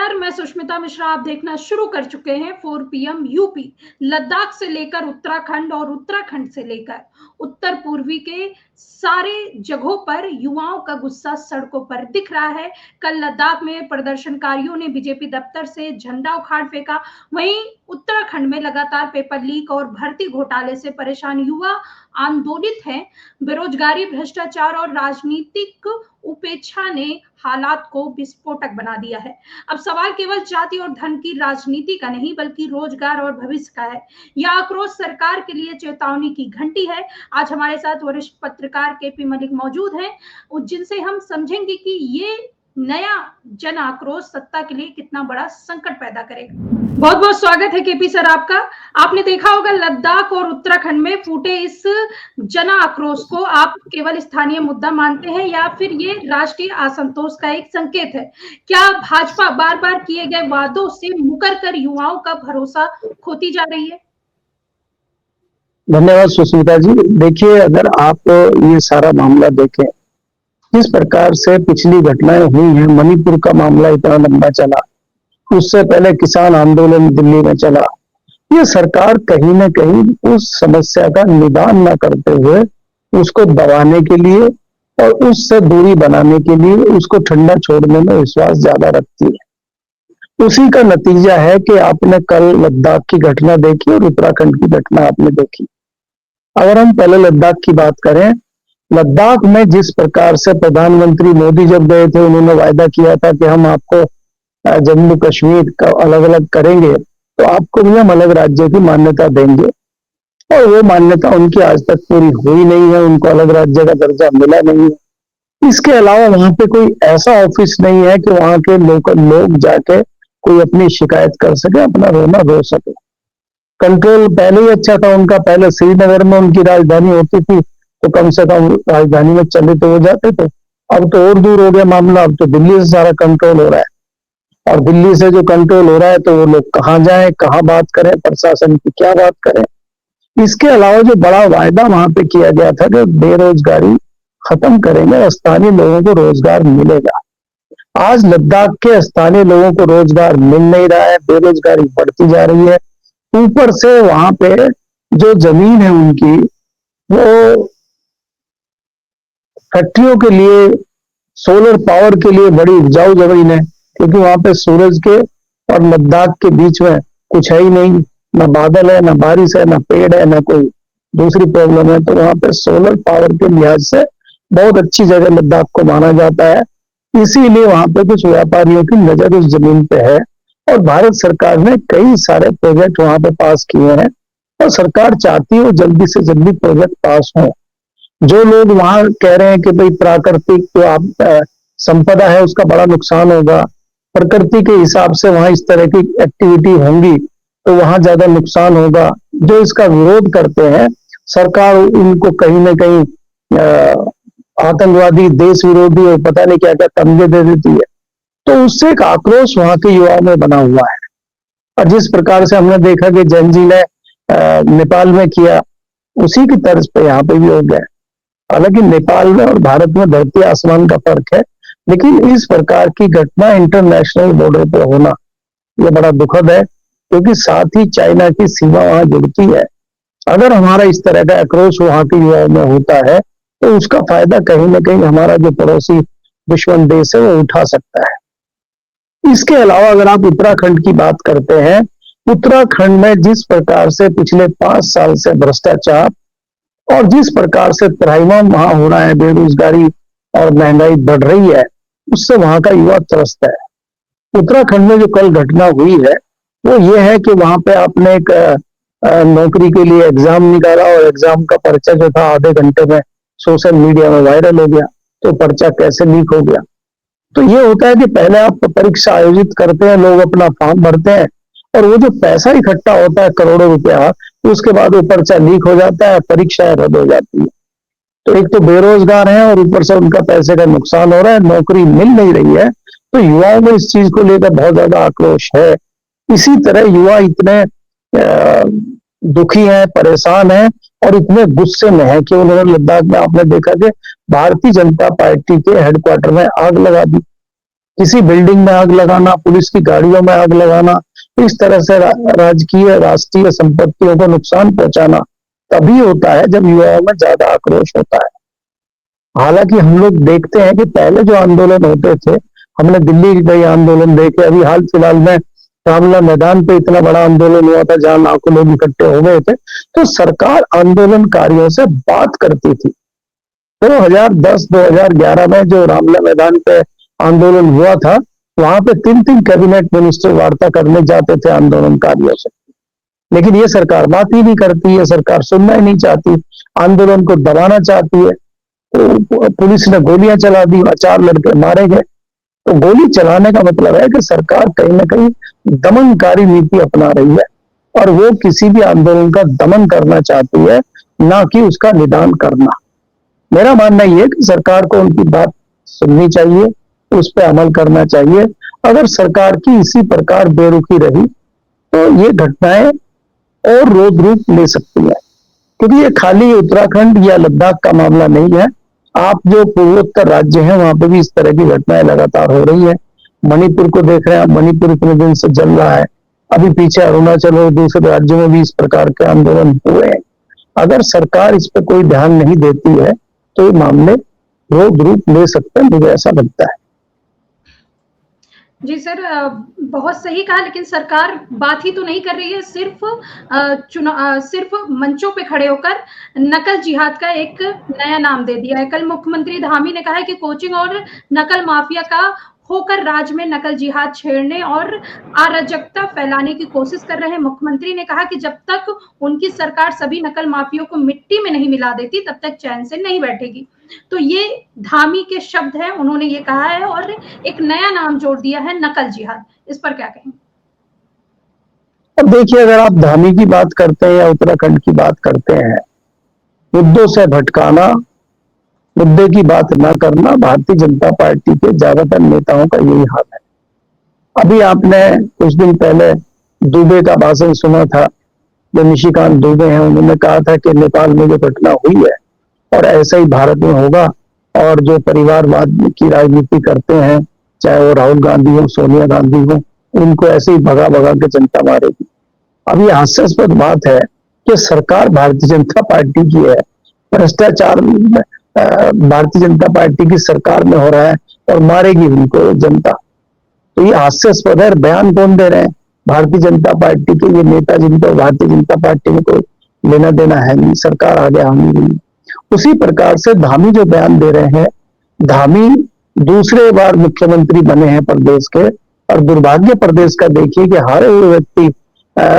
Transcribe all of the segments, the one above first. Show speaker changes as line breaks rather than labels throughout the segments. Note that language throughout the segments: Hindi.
नमस्कार, मैं सुष्मिता मिश्रा। आप देखना शुरू कर चुके हैं 4 PM यूपी। लद्दाख से लेकर उत्तराखंड और उत्तराखंड से लेकर उत्तर पूर्वी के सारे जगहों पर युवाओं का गुस्सा सड़कों पर दिख रहा है। कल लद्दाख में प्रदर्शनकारियों ने बीजेपी दफ्तर से झंडा उखाड़ फेंका। वहीं उत्तराखंड में लगातार पेपर लीक और भर्ती घोटाले से परेशान युवा आंदोलित हैं। बेरोजगारी, भ्रष्टाचार और राजनीतिक उपेक्षा ने हालात को विस्फोटक बना दिया है। अब सवाल केवल जाति और धन की राजनीति का नहीं, बल्कि रोजगार और भविष्य का है। यह आक्रोश सरकार के लिए चेतावनी की घंटी है। आज हमारे साथ वरिष्ठ पत्रकार KP मलिक मौजूद हैं, जिनसे हम समझेंगे कि ये नया जन आक्रोश सत्ता के लिए कितना बड़ा संकट पैदा करेगा। बहुत बहुत स्वागत है KP सर आपका। आपने देखा होगा लद्दाख और उत्तराखंड में फूटे इस जन आक्रोश को आप केवल स्थानीय मुद्दा मानते हैं या फिर ये राष्ट्रीय असंतोष का एक संकेत है? क्या भाजपा बार बार किए गए वादों से मुकर कर युवाओं का भरोसा खोती जा रही है?
धन्यवाद सुष्मिता जी। देखिए, अगर आप ये सारा मामला देखें, जिस प्रकार से पिछली घटनाएं हुई हैं, मणिपुर का मामला इतना लंबा चला, उससे पहले किसान आंदोलन दिल्ली में चला, ये सरकार कहीं ना कहीं उस समस्या का निदान न करते हुए उसको दबाने के लिए और उससे दूरी बनाने के लिए उसको ठंडा छोड़ने में विश्वास ज्यादा रखती है। उसी का नतीजा है कि आपने कल लद्दाख की घटना देखी और उत्तराखंड की घटना आपने देखी। अगर हम पहले लद्दाख की बात करें, लद्दाख में जिस प्रकार से प्रधानमंत्री मोदी जब गए थे, उन्होंने वायदा किया था कि हम आपको जम्मू कश्मीर का अलग अलग करेंगे, तो आपको भी हम अलग राज्य की मान्यता देंगे, और वो मान्यता उनकी आज तक पूरी हुई नहीं है। उनको अलग राज्य का दर्जा मिला नहीं है। इसके अलावा वहां पे कोई ऐसा ऑफिस नहीं है कि वहां के लोकल लोग जाके कोई अपनी शिकायत कर सके, अपना रोना रो सके। कंट्रोल पहले ही अच्छा था उनका। पहले श्रीनगर में उनकी राजधानी होती थी, तो कम से कम राजधानी में चले तो हो जाते थे। अब तो और दूर हो गया मामला, अब तो दिल्ली से सारा कंट्रोल हो रहा है, और दिल्ली से जो कंट्रोल हो रहा है तो वो लोग कहाँ जाएं, कहाँ बात करें, प्रशासन की क्या बात करें। इसके अलावा जो बड़ा वायदा वहां पे किया गया था कि बेरोजगारी खत्म करेंगे, स्थानीय लोगों को रोजगार मिलेगा। आज लद्दाख के स्थानीय लोगों को रोजगार मिल नहीं रहा है, बेरोजगारी बढ़ती जा रही है। ऊपर से वहां पे जो जमीन है उनकी, वो फैक्ट्रियों के लिए, सोलर पावर के लिए बड़ी उपजाऊ जमीन है, क्योंकि वहां पे सूरज के और लद्दाख के बीच में कुछ है ही नहीं, ना बादल है, ना बारिश है, ना पेड़ है, ना कोई दूसरी प्रॉब्लम है। तो वहां पे सोलर पावर के लिहाज से बहुत अच्छी जगह लद्दाख को माना जाता है। इसीलिए वहां पे कुछ व्यापारियों की नजर उस जमीन पे है, और भारत सरकार ने कई सारे प्रोजेक्ट वहां पे पास किए हैं, और सरकार चाहती है जल्दी से जल्दी प्रोजेक्ट पास हो। जो लोग वहां कह रहे हैं कि भाई प्राकृतिक जो आप संपदा है उसका बड़ा नुकसान होगा, प्रकृति के हिसाब से वहां इस तरह की एक्टिविटी होंगी तो वहां ज्यादा नुकसान होगा, जो इसका विरोध करते हैं, सरकार उनको कहीं ना कहीं आतंकवादी, देश विरोधी और पता नहीं क्या क्या तमगे दे देती है। तो उससे एक आक्रोश वहां के युवाओं में बना हुआ है। और जिस प्रकार से हमने देखा कि जैन जी ने नेपाल में किया, उसी की तर्ज पे यहाँ पे भी हो गया। हालांकि नेपाल में और भारत में धरती आसमान का फर्क है, लेकिन इस प्रकार की घटना इंटरनेशनल बॉर्डर पर होना यह बड़ा दुखद है, क्योंकि साथ ही चाइना की सीमा वहां जुड़ती है। अगर हमारा इस तरह का आक्रोश वहां के युवाओं में होता है तो उसका फायदा कहीं ना कहीं हमारा जो पड़ोसी दुश्मन देश है वो उठा सकता है। इसके अलावा अगर आप उत्तराखंड की बात करते हैं, उत्तराखंड में जिस प्रकार से पिछले 5 साल से भ्रष्टाचार और जिस प्रकार से त्राहिमाम वहां हो रहा है, बेरोजगारी और महंगाई बढ़ रही है, उससे वहां का युवा त्रस्त है। उत्तराखंड में जो कल घटना हुई है वो ये है कि वहां पे आपने एक नौकरी के लिए एग्जाम निकाला, और एग्जाम का पर्चा जो था आधे घंटे में सोशल मीडिया में वायरल हो गया। तो पर्चा कैसे लीक हो गया? तो ये होता है कि पहले आप परीक्षा आयोजित करते हैं, लोग अपना फॉर्म भरते हैं, और वो जो पैसा इकट्ठा होता है करोड़ों रुपया, उसके बाद वो पर्चा लीक हो जाता है, परीक्षाएं रद्द हो जाती है। तो एक तो बेरोजगार हैं और ऊपर से उनका पैसे का नुकसान हो रहा है, नौकरी मिल नहीं रही है। तो युवाओं में इस चीज को लेकर बहुत ज्यादा आक्रोश है। इसी तरह युवा इतने दुखी हैं, परेशान हैं और इतने गुस्से में हैं कि उन्होंने लद्दाख में आपने देखा कि भारतीय जनता पार्टी के हेडक्वार्टर में आग लगा दी। किसी बिल्डिंग में आग लगाना, पुलिस की गाड़ियों में आग लगाना, इस तरह से राजकीय राष्ट्रीय संपत्तियों को नुकसान पहुंचाना तभी होता है जब युवाओं में ज्यादा आक्रोश होता है। हालांकि हम लोग देखते हैं कि पहले जो आंदोलन होते थे, हमने दिल्ली के कई आंदोलन देखे, अभी हाल फिलहाल में रामला मैदान पे इतना बड़ा आंदोलन हुआ था जहां लाखों लोग इकट्ठे हो गए थे, तो सरकार आंदोलनकारियों से बात करती थी। 2010-2011 में जो रामला मैदान पे आंदोलन हुआ था, वहां पे 3-3 कैबिनेट मिनिस्टर वार्ता करने जाते थे आंदोलनकारियों से, लेकिन ये सरकार बात ही नहीं करती है, सरकार सुनना ही नहीं चाहती, आंदोलन को दबाना चाहती है। तो पुलिस ने गोलियां चला दी, 4 लड़के मारे गए। तो गोली चलाने का मतलब है कि सरकार कहीं ना कहीं दमनकारी नीति अपना रही है और वो किसी भी आंदोलन का दमन करना चाहती है, ना कि उसका निदान करना। मेरा मानना यह है कि सरकार को उनकी बात सुननी चाहिए, उस पर अमल करना चाहिए। अगर सरकार की इसी प्रकार बेरुखी रही तो ये घटनाएं और रोद रूप ले सकती है, क्योंकि ये खाली उत्तराखंड या लद्दाख का मामला नहीं है। आप जो पूर्वोत्तर राज्य हैं वहां पे भी इस तरह की घटनाएं लगातार हो रही है। मणिपुर को देख रहे हैं, मणिपुर इतने दिन से जल रहा है, अभी पीछे अरुणाचल और दूसरे राज्यों में भी इस प्रकार के आंदोलन हुए हैं। अगर सरकार इस पर कोई ध्यान नहीं देती है तो ये मामले रोद रूप ले सकते हैं, मुझे ऐसा लगता है।
जी सर, बहुत सही कहा, लेकिन सरकार बात ही तो नहीं कर रही है, सिर्फ मंचों पे खड़े होकर नकल जिहाद का एक नया नाम दे दिया है। कल मुख्यमंत्री धामी ने कहा है कि कोचिंग और नकल माफिया का होकर राज्य में नकल जिहाद छेड़ने और अराजकता फैलाने की कोशिश कर रहे हैं। मुख्यमंत्री ने कहा कि जब तक उनकी सरकार सभी नकल माफियों को मिट्टी में नहीं मिला देती तब तक चैन से नहीं बैठेगी। तो ये धामी के शब्द हैं, उन्होंने ये कहा है और एक नया नाम जोड़ दिया है, नकल जिहाद। इस पर क्या कहेंगे?
अब देखिए, अगर आप धामी की बात करते हैं या उत्तराखंड की बात करते हैं, मुद्दों से भटकाना, मुद्दे की बात न करना भारतीय जनता पार्टी के ज्यादातर नेताओं का यही हाल है। अभी आपने कुछ दिन पहले दुबे का भाषण सुना था, जो निशिकांत दुबे हैं, उन्होंने कहा था कि नेपाल में जो घटना हुई है और ऐसा ही भारत में होगा, और जो परिवारवाद की राजनीति करते हैं, चाहे वो राहुल गांधी हो, सोनिया गांधी हो, उनको ऐसे ही भगा भगा के जनता मारेगी। अब ये हास्यास्पद बात है कि सरकार भारतीय जनता पार्टी की है, भ्रष्टाचार भारतीय जनता पार्टी की सरकार में हो रहा है और मारेगी उनको जनता। तो ये हास्यास्पद है। बयान कौन दे रहे हैं? भारतीय जनता पार्टी के ये नेता, जिनको भारतीय जनता पार्टी में कोई लेना देना है नहीं, सरकार आगे आनी नहीं। उसी प्रकार से धामी जो बयान दे रहे हैं, धामी दूसरे बार मुख्यमंत्री बने हैं प्रदेश के, और दुर्भाग्य प्रदेश का देखिए कि हर व्यक्ति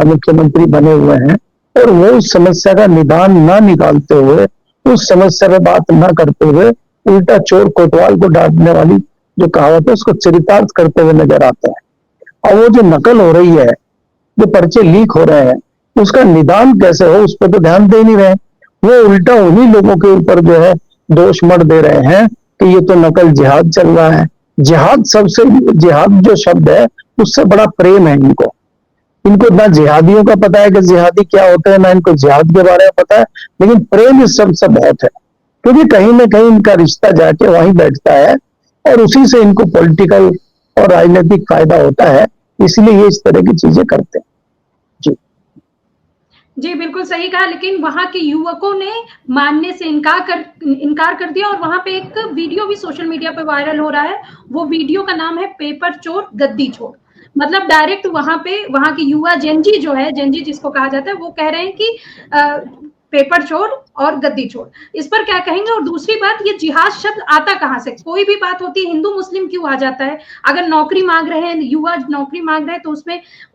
मुख्यमंत्री बने हुए हैं और वो उस समस्या का निदान ना निकालते हुए, उस समस्या पे बात ना करते हुए, उल्टा चोर कोतवाल को डांटने वाली जो कहावत है उसको चरितार्थ करते हुए नजर आते हैं। और वो जो नकल हो रही है, जो पर्चे लीक हो रहे हैं, उसका निदान कैसे हो, उस पर तो ध्यान दे नहीं रहे। वो उल्टा उन्हीं लोगों के ऊपर जो है दोष मढ़ दे रहे हैं कि ये तो नकल जिहाद चल रहा है। जिहाद जो शब्द है उससे बड़ा प्रेम है इनको। ना जिहादियों का पता है कि जिहादी क्या होता है, ना इनको जिहाद के बारे में पता है, लेकिन प्रेम इस शब्द से बहुत है, क्योंकि कहीं ना कहीं इनका रिश्ता जाके वहीं बैठता है और उसी से इनको पॉलिटिकल और राजनीतिक फायदा होता है, इसलिए ये इस तरह की चीजें करते हैं।
जी बिल्कुल सही कहा, लेकिन वहां के युवकों ने मानने से इनकार कर दिया। और वहां पे एक वीडियो भी सोशल मीडिया पे वायरल हो रहा है। वो वीडियो का नाम है पेपर चोर गद्दी चोर। मतलब डायरेक्ट वहां के युवा जेनजी जो है, जेनजी जिसको कहा जाता है, वो कह रहे हैं कि पेपर चोर और गद्दी चोर। इस पर क्या कहेंगे? और दूसरी बात, ये जिहाद शब्द आता कहां से? कोई भी बात होती है हिंदू मुस्लिम क्यों आ जाता है? अगर नौकरी मांग रहे हैं, युवा नौकरी मांग रहे हैं, तो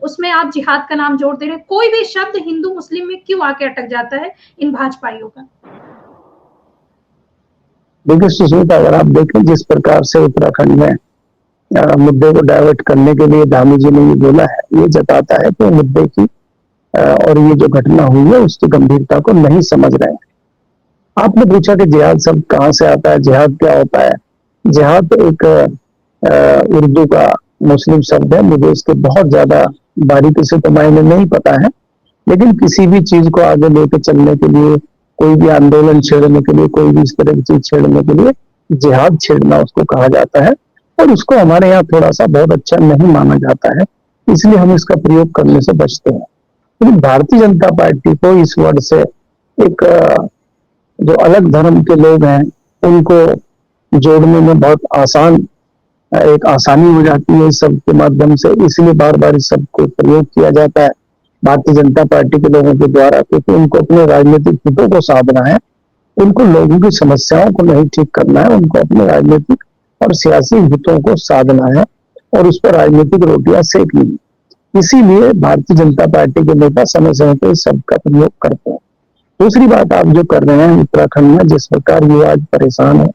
उसमें आप जिहाद का नाम जोड़ दे रहे हैं। कोई भी शब्द हिंदू मुस्लिम में क्यों आके अटक जाता है इन भाजपाइयों का?
देखिए सुष्मिता, अगर आप देखें जिस प्रकार से उत्तराखंड में मुद्दे को डाइवर्ट करने के लिए धामी जी ने ये बोला है, ये जताता है कि मुद्दे की और ये जो घटना हुई है उसकी गंभीरता को नहीं समझ रहे हैं। आपने पूछा कि जिहाद शब्द कहाँ से आता है, जिहाद क्या होता है? जिहाद एक उर्दू का मुस्लिम शब्द है। मुझे इसके बहुत ज्यादा बारीकी से तो मायने नहीं पता है, लेकिन किसी भी चीज को आगे लेके चलने के लिए, कोई भी आंदोलन छेड़ने के लिए, कोई भी इस तरह की चीज छेड़ने के लिए जिहाद छेड़ना उसको कहा जाता है। और उसको हमारे यहाँ थोड़ा सा बहुत अच्छा नहीं माना जाता है, इसलिए हम इसका प्रयोग करने से बचते हैं। लेकिन भारतीय जनता पार्टी को इस वर्ड से एक जो अलग धर्म के लोग हैं उनको जोड़ने में बहुत एक आसानी हो जाती है इस सब के माध्यम से, इसलिए बार बार इस सब को प्रयोग किया जाता है भारतीय जनता पार्टी के लोगों के द्वारा, क्योंकि उनको अपने राजनीतिक हितों को साधना है, उनको लोगों की समस्याओं को नहीं ठीक करना है, उनको अपने राजनीतिक और सियासी हितों को साधना है और उस पर राजनीतिक रोटियां सेकनी है। इसीलिए भारतीय जनता पार्टी के नेता समय समय पर सबका प्रयोग करते हैं। दूसरी बात आप जो कर रहे हैं उत्तराखंड में, जिस प्रकार युवा आज परेशान है,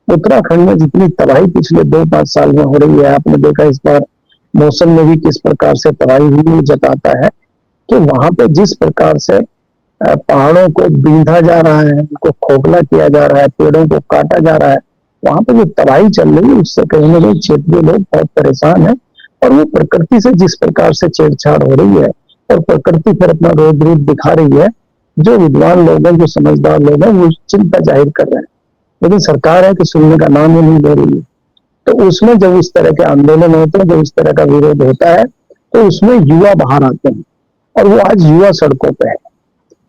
उत्तराखंड में जितनी तबाही पिछले 2-5 साल में हो रही है, आपने देखा इस बार मौसम में भी किस प्रकार से तबाही हुई, जताता है कि वहां पे जिस प्रकार से पहाड़ों को बींधा जा रहा है, उनको खोखला किया जा रहा है, पेड़ों को काटा जा रहा है, वहां पे जो तबाही चल रही है उससे कहीं ना कहीं क्षेत्रीय लोग बहुत परेशान है। और वो प्रकृति से जिस प्रकार से छेड़छाड़ हो रही है और प्रकृति पर अपना रोड रूप दिखा रही है, जो विद्वान लोग हैं, जो समझदार लोग हैं, वो चिंता जाहिर कर रहे हैं, लेकिन सरकार है कि सुनने का नाम ही नहीं ले रही है। तो उसमें जब इस तरह के आंदोलन होते हैं, जब इस तरह का विरोध होता है, तो उसमें युवा बाहर आते हैं और वो आज युवा सड़कों पे है।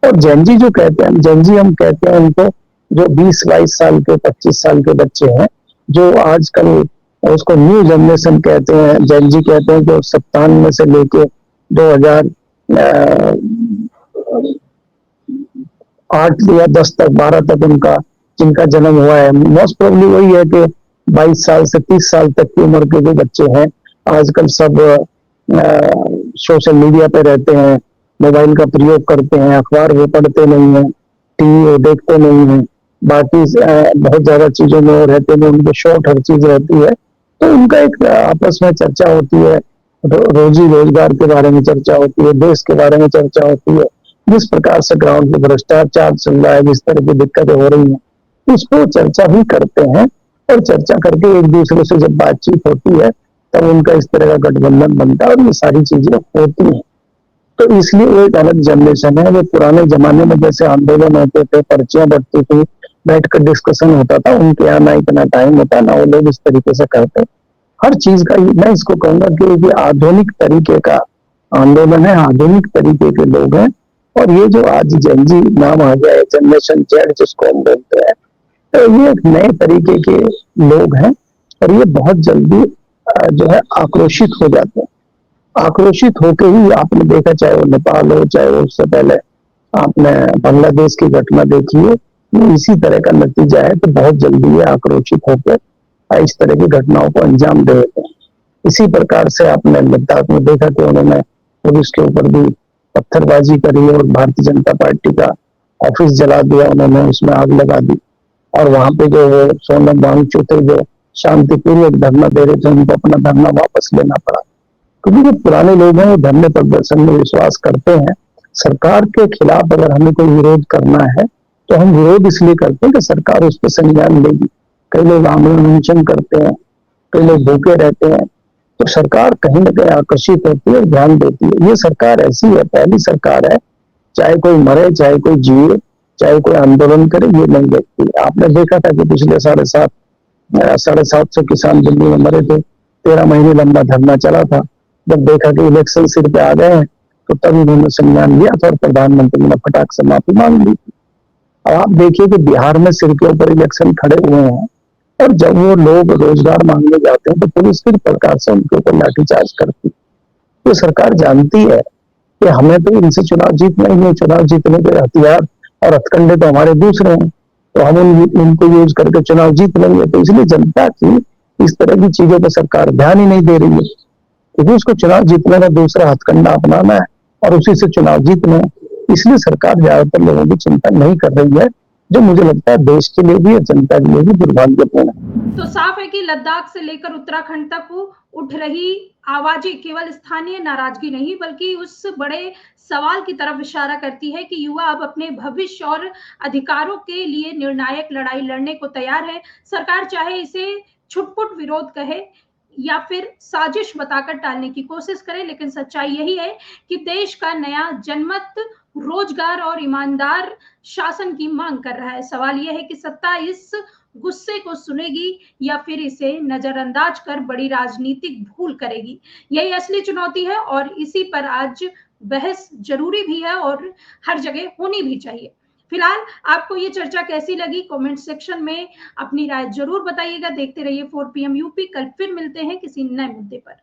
और जेनजी जो कहते हैं, जेनजी हम कहते हैं उनको, जो 20-22 साल के 25 साल के बच्चे हैं, जो आजकल उसको न्यू जनरेशन कहते हैं, जेनजी कहते हैं, जो 97 से लेके 2008 या 10 तक 12 तक उनका जिनका जन्म हुआ है, मोस्ट प्रोबेबली वही है कि 22 साल से 30 साल तक की उम्र के जो बच्चे हैं आजकल सब सोशल मीडिया पे रहते हैं, मोबाइल का प्रयोग करते हैं, अखबार वो पढ़ते नहीं है, टीवी वो देखते नहीं है, बाकी बहुत ज्यादा चीजों में वो रहते हैं, उनके शौक हर चीज रहती है। तो उनका एक आपस में चर्चा होती है, रोजी रोजगार के बारे में चर्चा होती है, देश के बारे में चर्चा होती है, जिस प्रकार से ग्राउंड पे भ्रष्टाचार चल रहा है, जिस तरह की दिक्कतें हो रही हैं, उसको चर्चा भी करते हैं। और चर्चा करके एक दूसरे से जब बातचीत होती है तब उनका इस तरह का गठबंधन बनता है और ये सारी चीजें होती हैं। तो इसलिए वो एक अलग जनरेशन है। वो पुराने जमाने में जैसे आंदोलन होते थे, पर्चियां बढ़ती थी, बैठकर डिस्कशन होता था, उनके यहाँ ना इतना टाइम होता, ना वो लोग इस तरीके से करते। हर चीज का मैं इसको कहूंगा कि आधुनिक तरीके का आंदोलन है, आधुनिक तरीके के लोग हैं। और ये जो आज जेनजी नाम आ गया है, जनरेशन जेड जिसको हम बोलते हैं, तो ये एक नए तरीके के लोग हैं और ये बहुत जल्दी जो है आक्रोशित हो जाते हैं। आक्रोशित होकर ही आपने देखा, चाहे वो नेपाल हो, चाहे वो उससे पहले आपने बांग्लादेश की घटना देखी है, ये इसी तरह का नतीजा है। तो बहुत जल्दी ये आक्रोशित होकर इस तरह की घटनाओं को अंजाम दे देते हैं। इसी प्रकार से आपने लद्दाख में देखा कि उन्होंने पुलिस के ऊपर भी पत्थरबाजी करी और भारतीय जनता पार्टी का ऑफिस जला दिया, उन्होंने उसमें आग लगा दी। और वहां पे जो वो सोनम वांगचुक थे, जो शांतिपूर्वक धरना दे रहे थे, उनको अपना धरना वापस लेना पड़ा, क्योंकि जो पुराने लोग हैं वो धरने प्रदर्शन में विश्वास करते हैं। सरकार के खिलाफ अगर हमें कोई विरोध करना है तो हम विरोध इसलिए करते हैं कि सरकार उस पर संज्ञान लेगी। कई लोग आंदोलन अनशन करते हैं, कई लोग भूखे रहते हैं, तो सरकार कहीं ना कहीं आकर्षित होती है और ध्यान देती है। ये सरकार ऐसी है, पहली सरकार है, चाहे कोई मरे, चाहे कोई जिए, चाहे कोई आंदोलन करे, ये नहीं देखती। आपने देखा था कि पिछले 750 किसान दिल्ली में मरे थे, 13 महीने लंबा धरना चला था। जब देखा कि इलेक्शन सिर पे आ गए हैं तो तब उन्होंने संज्ञान लिया था और प्रधानमंत्री ने फटाक से माफी मांग ली थी। अब आप देखिए कि बिहार में सिर के ऊपर इलेक्शन खड़े हुए हैं और जब वो लोग रोजगार मांगने जाते हैं तो पुलिस किस प्रकार से उनके ऊपर लाठीचार्ज करती है। तो सरकार जानती है कि हमें तो इनसे चुनाव जीतना ही है, चुनाव जीतने के हथियार और हथकंडे तो हमारे दूसरे हैं, तो हम उनको यूज करके चुनाव जीत लेंगे। तो इसलिए जनता की इस तरह की चीजों पर सरकार ध्यान ही नहीं दे रही है, क्योंकि उसको चुनाव जीतने का दूसरा हथकंडा अपनाना है और उसी से चुनाव जीतना है। इसलिए सरकार ज्यादातर लोगों की चिंता नहीं कर रही है, जो मुझे लगता है देश के लिए भी और जनता के लिए भी दुर्भाग्यपूर्ण है।
तो साफ है कि लद्दाख से लेकर उत्तराखंड तक उठ रही आवाजें केवल स्थानीय नाराजगी नहीं बल्कि उस बड़े सवाल की तरफ इशारा करती है कि युवा अब अपने भविष्य और अधिकारों के लिए निर्णायक लड़ाई लड़ने को तैयार है। सरकार चाहे इसे छुटपुट विरोध कहे या फिर साजिश बताकर टालने की कोशिश करे, लेकिन सच्चाई यही है कि देश का नया जनमत रोजगार और ईमानदार शासन की मांग कर रहा है। सवाल यह है कि सत्ता इस गुस्से को सुनेगी या फिर इसे नजरअंदाज कर बड़ी राजनीतिक भूल करेगी? यही असली चुनौती है और इसी पर आज बहस जरूरी भी है और हर जगह होनी भी चाहिए। फिलहाल आपको ये चर्चा कैसी लगी? कमेंट सेक्शन में अपनी राय जरूर बताइएगा। देखते रहिए 4 PM यूपी। कल फिर मिलते हैं किसी नए मुद्दे पर।